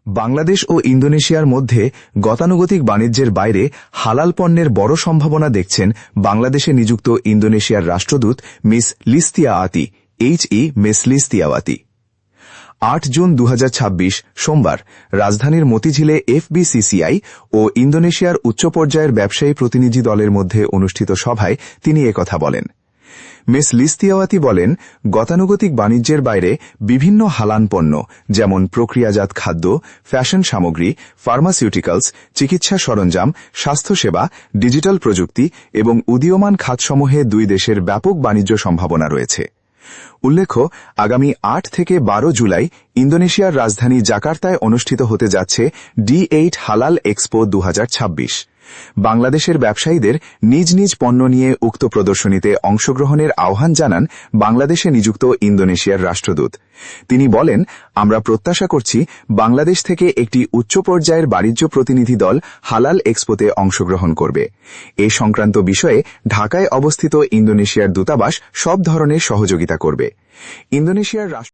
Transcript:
বাংলাদেশ ও ইন্দোনেশিয়ার মধ্যে গতানুগতিক বাণিজ্যের বাইরে হালাল পণ্যের বড় সম্ভাবনা দেখছেন বাংলাদেশে নিযুক্ত ইন্দোনেশিয়ার রাষ্ট্রদূত মিস লিস্তিয়াওয়াতি মিস লিস্তিয়াওয়াতি। ৮ জুন ২০২৬ সোমবার রাজধানীর মতিঝিলে এফবিসিসিআই ও ইন্দোনেশিয়ার উচ্চ পর্যায়ের ব্যবসায়ী প্রতিনিধি দলের মধ্যে অনুষ্ঠিত সভায় তিনি একথা বলেন। মিস লিস্তিয়াওয়াতি বলেন, গতানুগতিক বাণিজ্যের বাইরে বিভিন্ন হালাল পণ্য যেমন প্রক্রিয়াজাত খাদ্য, ফ্যাশন সামগ্রী, ফার্মাসিউটিক্যালস, চিকিৎসা সরঞ্জাম, স্বাস্থ্যসেবা, ডিজিটাল প্রযুক্তি এবং উদীয়মান খাতসমূহে দুই দেশের ব্যাপক বাণিজ্য সম্ভাবনা রয়েছে। উল্লেখ্য, আগামী ৮ থেকে ১২ জুলাই ইন্দোনেশিয়ার রাজধানী জাকার্তায় অনুষ্ঠিত হতে যাচ্ছে D8 হালাল এক্সপো ২০২৬। বাংলাদেশের ব্যবসায়ীদের নিজ নিজ পণ্য নিয়ে উক্ত প্রদর্শনীতে অংশগ্রহণের আহ্বান জানান বাংলাদেশে নিযুক্ত ইন্দোনেশিয়ার রাষ্ট্রদূত। তিনি বলেন, আমরা প্রত্যাশা করছি বাংলাদেশ থেকে একটি উচ্চ পর্যায়ের বাণিজ্য প্রতিনিধি দল হালাল এক্সপোতে অংশগ্রহণ করবে। এ সংক্রান্ত বিষয়ে ঢাকায় অবস্থিত ইন্দোনেশিয়ার দূতাবাস সব ধরনের সহযোগিতা করবে। ইন্দোনেশিয়ার